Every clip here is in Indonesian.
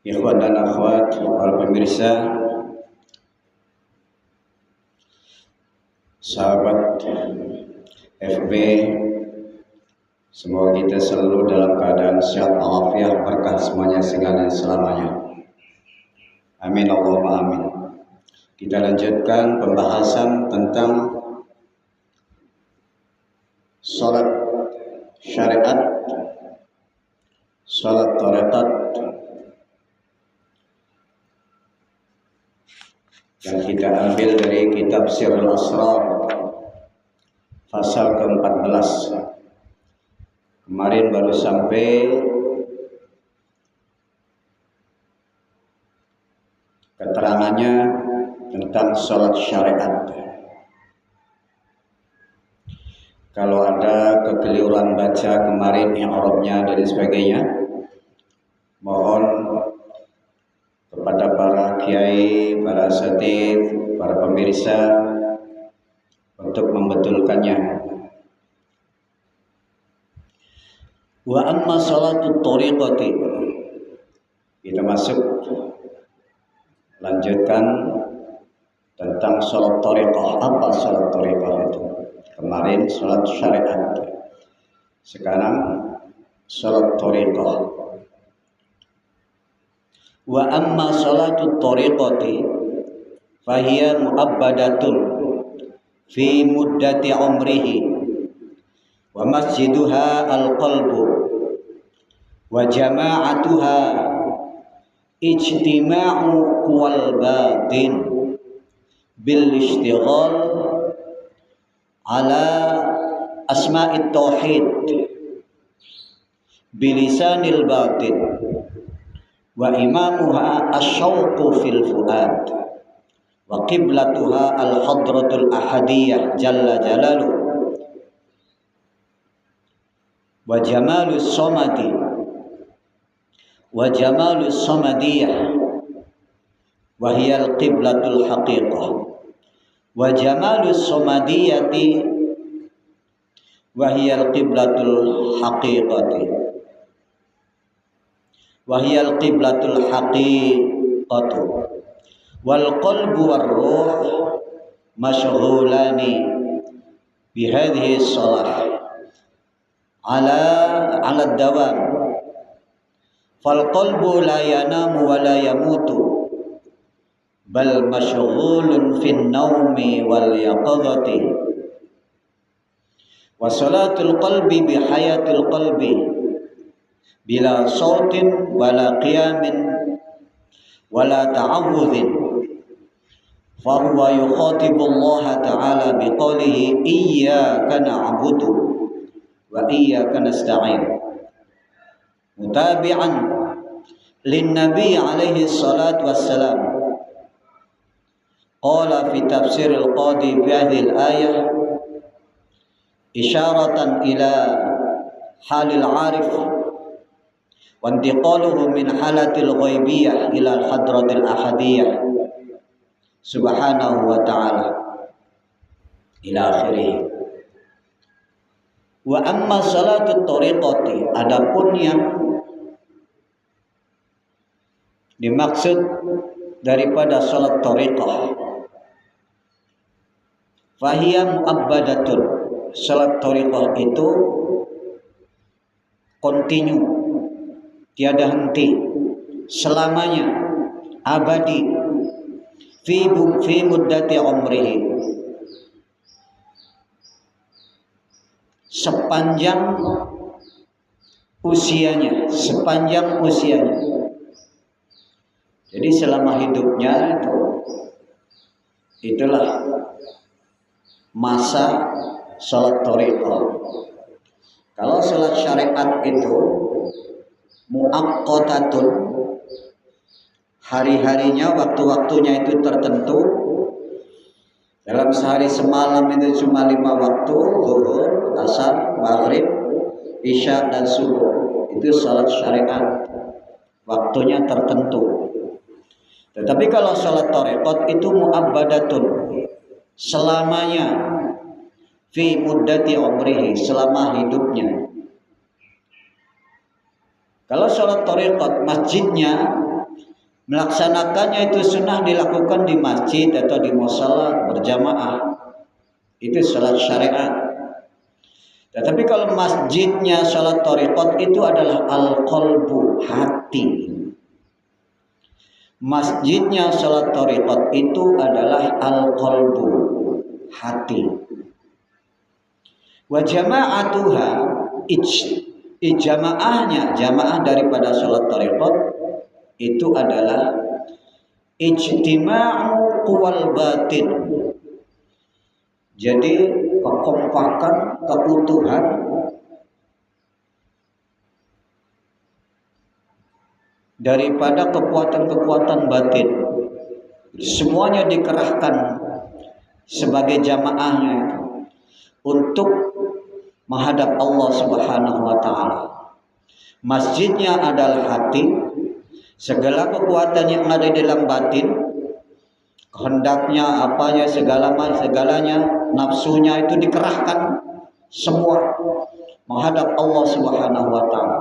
Ikhwan dan akhwat, para pemirsa, sahabat FB, semoga kita selalu dalam keadaan sehat walafiat, berkah semuanya sehingga dan selamanya. Amin Allahumma amin. Kita lanjutkan pembahasan tentang salat syariat, salat tarekat yang kita ambil dari kitab Sirrul Asrar pasal ke-14. Kemarin baru sampai keterangannya tentang salat syariat. Kalau ada kekeliruan baca kemarin i'rabnya dan sebagainya, mohon kepada para kiai, para asatidz, para pemirsa untuk membetulkannya. Wa amma salatut thariqati, kita masuk lanjutkan tentang salat thariqah. Apa salat thariqah itu? Kemarin salat syariat, sekarang salat thariqah. Wa amma salatut thariqati fahiya mu'abbadatun fi muddati umrihi wa masjiduha al-qalbu wa jama'atuha ijtima'u wal batin bil ishtighal ala asma'it tauhid bilisanil batin wa imamuha asyauqu fil fuad wa qiblatuha al-hadratul ahadiyah jalla jalaluh wa jamalus samadi wa jamalus samadiyah wa hiya al-qiblatul haqiqah wa jamalus samadiyati wa hiya al-qiblatul haqiqati wa hiya al-qiblatul haqiqatu wal qalbu war ruh mashghulani bi hadhihi shalah ala dawam fal qalbu la yanamu wa la yamutu bal mashghulun fin naumi wal yaqadati wa salatul qalbi bi hayatil qalbi bila sautin wala qiyamin wala ta'awudhin fahuwa yukhatibu Allah ta'ala biqawlihi iyyaka na'budu wa iyyaka nasta'in mutabi'an lin-nabi alaihi salatu wassalam qala fi tafsir al-qadi fi hadhihi al-ayah isyaratan ila halil 'arif wa intiqaluhu min halatil ghaibiyah ila hadratil ahadiyah subhanahu wa ta'ala ila akhirih. Wa amma salatut thariqati, adapun yang dimaksud daripada salat thariqah, fahiya mu'abbadatun, salat thariqah itu kontinu, tiada henti, selamanya, abadi, fi muddati umrihi, sepanjang usianya. Jadi selama hidupnya itulah masa salat thariqah. Kalau salat syariat itu muaqqatatun, hari-harinya, waktu-waktunya itu tertentu. Dalam sehari semalam itu cuma 5 waktu, zuhur, asar, maghrib, isya dan subuh. Itu salat syariat, waktunya tertentu. Tetapi kalau salat thariqat itu mu'abbadatun, selamanya, fi muddati umrihi, selama hidupnya. Kalau salat thariqat masjidnya Melaksanakannya itu sunnah dilakukan di masjid atau di mushola berjamaah. Itu salat syariat. Tetapi kalau masjidnya salat thariqat itu adalah al-qalbu, hati. Masjidnya salat thariqat itu adalah al-qalbu, hati. Wa jama'atuha, ijamaahnya, jamaah daripada salat thariqat itu adalah ijtima'u quwal batin. Jadi kekompakan, keutuhan daripada kekuatan-kekuatan batin, semuanya dikerahkan sebagai jamaahnya untuk menghadap Allah Subhanahu wa taala. Masjidnya adalah hati, segala kekuatan yang ada di dalam batin, kehendaknya, apanya, segalanya, nafsunya itu dikerahkan semua menghadap Allah Subhanahu wa taala.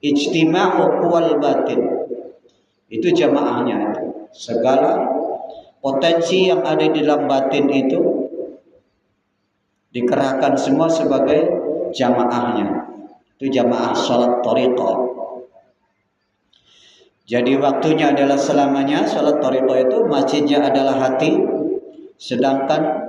Ijtima'u quwal batin, itu jamaahnya itu. Segala potensi yang ada di dalam batin itu dikerahkan semua sebagai jamaahnya. Itu jamaah salat thariqah. Jadi waktunya adalah selamanya. Salat thariqah itu masjidnya adalah hati, sedangkan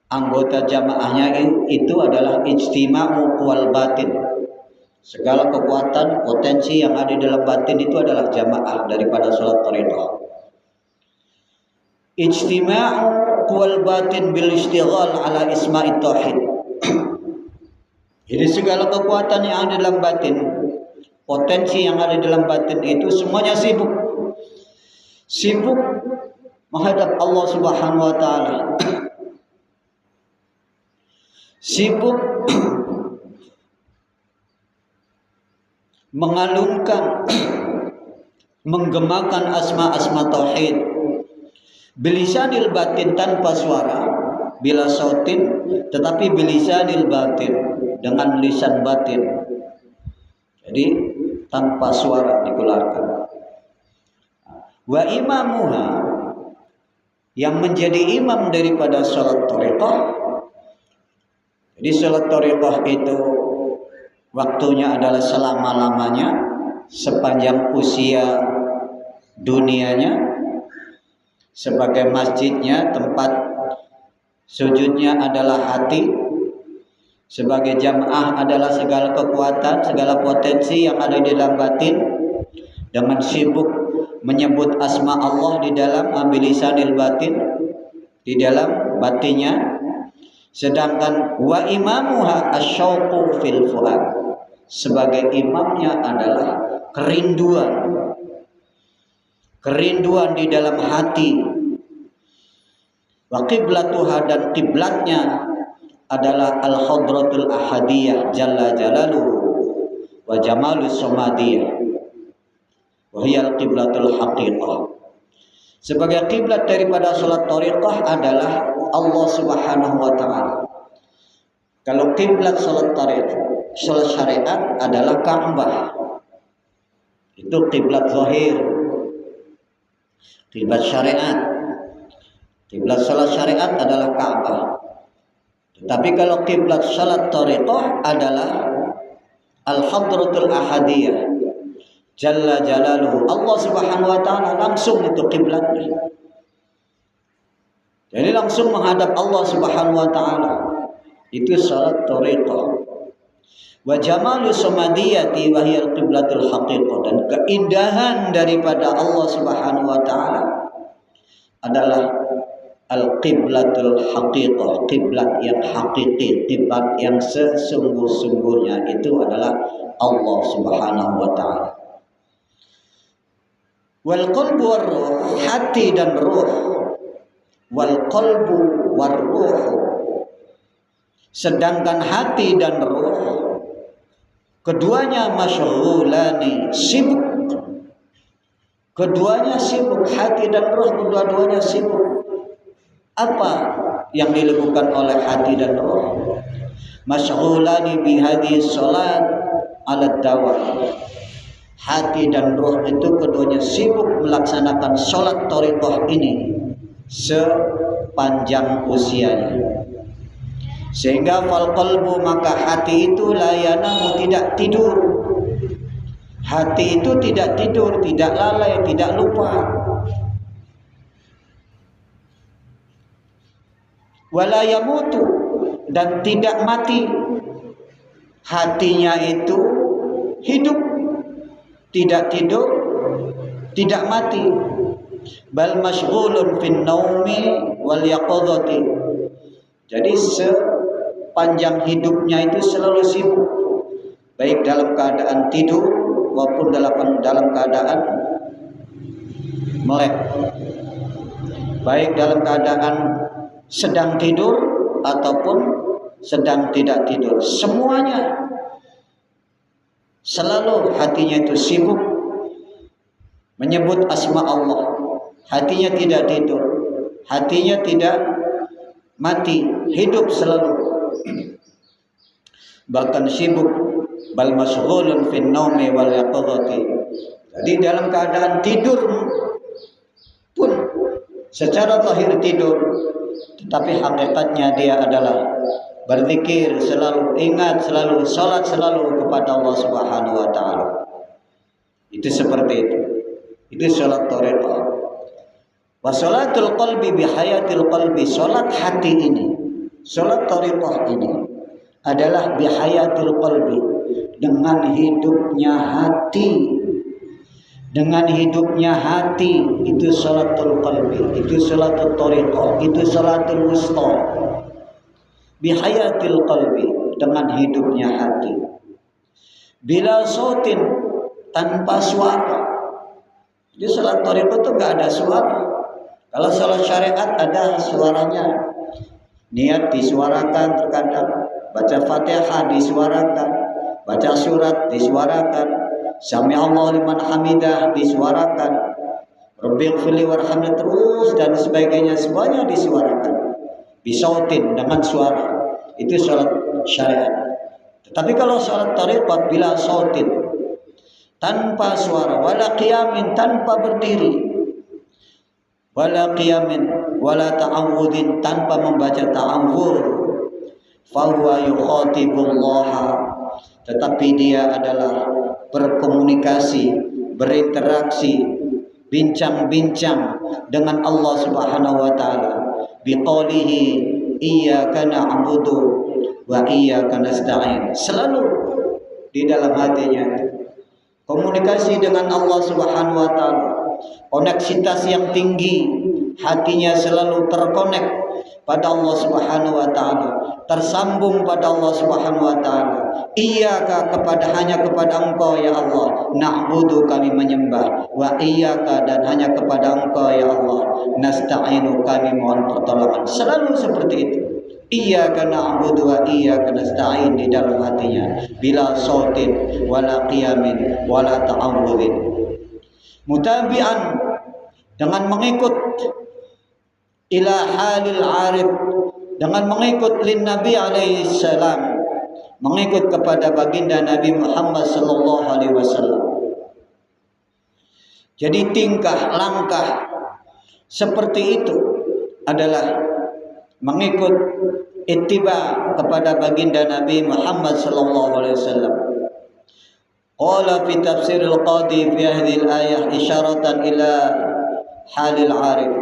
anggota jamaahnya itu adalah ijtima'u quwal batin. Segala kekuatan, potensi yang ada dalam batin itu adalah jamaah daripada salat thariqah. Ijtima'u quwal batin bil istighal ala isma'it tauhid. Jadi segala kekuatan yang ada dalam batin, potensi yang ada dalam batin itu semuanya sibuk menghadap Allah Subhanahu wa taala. Sibuk mengalunkan, menggemakan asma-asma tauhid bilisanil batin, tanpa suara, bila sautin, tetapi bilisanil batin, dengan lisan batin. Jadi tanpa suara dikeluarkan. Wa imamuha, yang menjadi imam daripada salat thariqah. Jadi salat thariqah itu waktunya adalah selama-lamanya, sepanjang usia dunianya. Sebagai masjidnya, tempat sujudnya adalah hati. Sebagai jamaah adalah segala kekuatan, segala potensi yang ada di dalam batin, dengan sibuk menyebut asma Allah di dalam bilisanil batin, di dalam batinnya. Sedangkan wa imamuha asyauqu fil fuad, sebagai imamnya adalah kerinduan di dalam hati. Wa qiblatuha, dan kiblatnya adalah al-hadratul ahadiyah jalla jalaluhu wa jamalus samadiyah wa hiya al-qiblatul haqiqah. Sebagai kiblat daripada salat thariqah adalah Allah Subhanahu wa taala. Kalau kiblat salat thariqah, salat syariat adalah Ka'bah. Itu kiblat zahir. Kiblat syariat, kiblat salat syariat adalah Ka'bah. Tetapi kalau kiblat salat thariqah adalah al-hadratul ahadiyah jalla jalaluhu, Allah Subhanahu wa taala langsung itu kiblatnya. Jadi langsung menghadap Allah Subhanahu wa taala. Itu salat thariqah. Wa jamalu samadiyati wa hiya al-qiblatul haqiqah, dan keindahan daripada Allah Subhanahu wa taala adalah al-qiblatul haqiqah, kiblat yang hakiki, kiblat yang sesungguh-sungguhnya itu adalah Allah Subhanahu wa taala. Wal qalbu war ruh, hati dan ruh. Wal qalbu war ruh, sedangkan hati dan ruh keduanya masyghulani, sibuk. Keduanya sibuk, hati dan ruh kedua-duanya sibuk. Apa yang dilakukan oleh hati dan ruh? Masyghulani bi hadhihi salat ala dawam. hati dan roh itu keduanya sibuk melaksanakan sholat thariqah ini sepanjang usianya. Sehingga fal qalbu, maka hati itu la yanamu, tidak tidur. Hati itu tidak tidur, tidak lalai, tidak lupa. Wala yamutu, dan tidak mati. Hatinya itu hidup, tidak tidur, tidak mati. Bal masyghulun fin naumi wal yaqadhati. Jadi sepanjang hidupnya itu selalu sibuk, baik dalam keadaan tidur maupun dalam keadaan melek, baik dalam keadaan sedang tidur ataupun sedang tidak tidur, semuanya selalu hatinya itu sibuk menyebut asma Allah. Hatinya tidak tidur, hatinya tidak mati, hidup selalu. Bahkan sibuk, bal masyghulun fin naumi wal yaqadhati. Jadi dalam keadaan tidur pun secara zahir tidur, tetapi hakikatnya dia adalah berzikir selalu, ingat selalu, salat selalu kepada Allah Subhanahu wa taala. Itu seperti itu. Itu salat thariqah. Wa salatul qalbi bi hayatil qalbi. Salat hati ini, salat thariqah ini adalah bi hayatil qalbi, dengan hidupnya hati. Dengan hidupnya hati, itu salatul qalbi, itu salatul thariqah, itu salatul wusta. Bihayatil qalbi, dengan hidupnya hati. Bila sautin, tanpa suara. Jadi salat thariqah itu enggak ada suara. Kalau salat syariat ada suaranya. Niat disuarakan terkadang, baca Fatihah disuarakan, baca surat disuarakan, Sami Allah liman hamidah disuarakan, Rabbighfirli warhamni, terus dan sebagainya, semuanya disuarakan. Bisautin, dengan suara. Itu salat syariat. Tetapi kalau salat thariqah bila sautin, tanpa suara, wala qiyamin, tanpa berdiri, wala qiyamin wala ta'awudin, tanpa membaca ta'awud, fahuwa yukhatibullaha, tetapi dia adalah berkomunikasi, berinteraksi, bincang-bincang dengan Allah Subhanahu wa taala. Biqaulihi iyyaka na'budu wa iyyaka nasta'in. Selalu di dalam hatinya komunikasi dengan Allah Subhanahu wa taala. Koneksitas yang tinggi, hatinya selalu terkonek pada Allah Subhanahu wa taala, tersambung pada Allah Subhanahu wa taala. Iyyaka, hanya kepada Engkau ya Allah, na'budu, kami menyembah, wa iyyaka, dan hanya kepada Engkau ya Allah, nasta'inu, kami mohon pertolongan. Selalu seperti itu. Iyyaka na'budu wa iyyaka nasta'in di dalam hatinya, bila sautin wala qiyamin wala ta'awudin. Mutabi'an, dengan mengikut, ila halil arif, dengan mengikut lin Nabi alaihi salam, mengikut kepada baginda Nabi Muhammad sallallahu alaihi wasallam. Jadi tingkah langkah seperti itu adalah mengikut ittiba kepada baginda Nabi Muhammad sallallahu alaihi wasallam. Qala fi tafsir al-Qadi fi hadhihi al-ayah isyaratan ila halil arif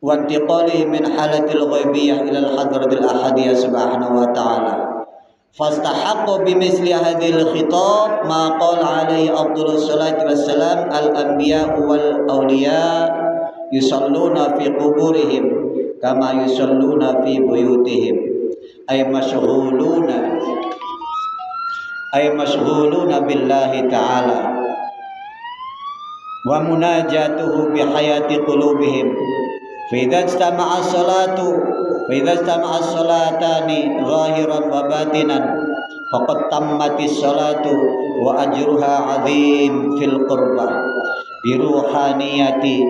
wa intiqalihi min halatil ghaibiyah ila al-hadratil ahadiyah subhanahu wa ta'ala. Fastahaqqa bimithli hadhihi al-khitab ma qala alaihi afdhalus salati wassalam al-anbiya wal awliya yusalluna fi quburihim kama yusalluna fi buyutihim, ay mashghuluna billahi ta'ala wa munajatuhu bi hayati qulubihim. Fa idza istama'a as-salatani zahiran wa batinan faqad tammatis salatu wa ajruha 'azim fil qurbah bi ruhaniyatihi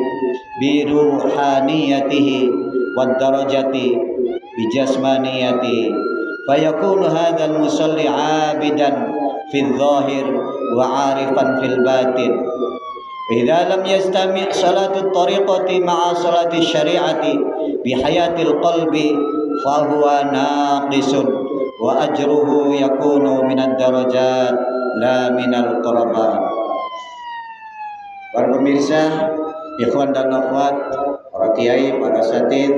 wad darajati bi jasmaniyatihi. Fayakunu hadzal musalli 'abidan fil zahir wa 'arifan fil batin. Idza lam yastami' salatu tariqati ma'a salati syari'ati bi hayatil qalbi fa huwa naqisun wa ajruhu yakunu minad darajat la minal qurbat. Para pemirsa, ikhwan dan akhwat, para kiai, para satid,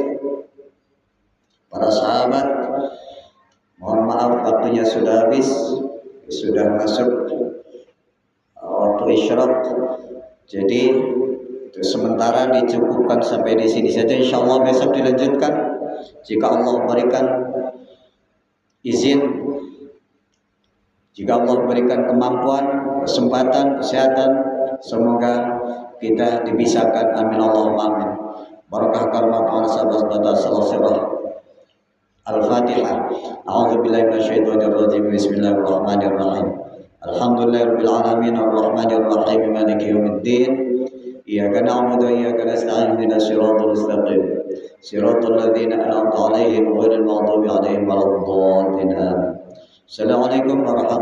para sahabat, mohon maaf waktunya sudah habis, sudah masuk waktu isyraq. Jadi untuk sementara dicukupkan sampai di sini saja. Insyaallah besok dilanjutkan jika Allah berikan izin, jika Allah berikan kemampuan, kesempatan, kesehatan. Semoga kita dipisahkan. Amin Allahumma amin. Barakah karma para sahabat sallallahu. Al-Fatihah. A'udzubillahi minasyaitonir rajim. Bismillahirrahmanirrahim. Alhamdulillahirabbil alamin arrahmanir rahim maliki yaumiddin. Iyyaka na'budu wa iyyaka nasta'in ihdinas siratal mustaqim. Siratal ladzina an'amta 'alaihim ghairil maghdubi 'alaihim waladdallin. Assalamualaikum warahmatullahi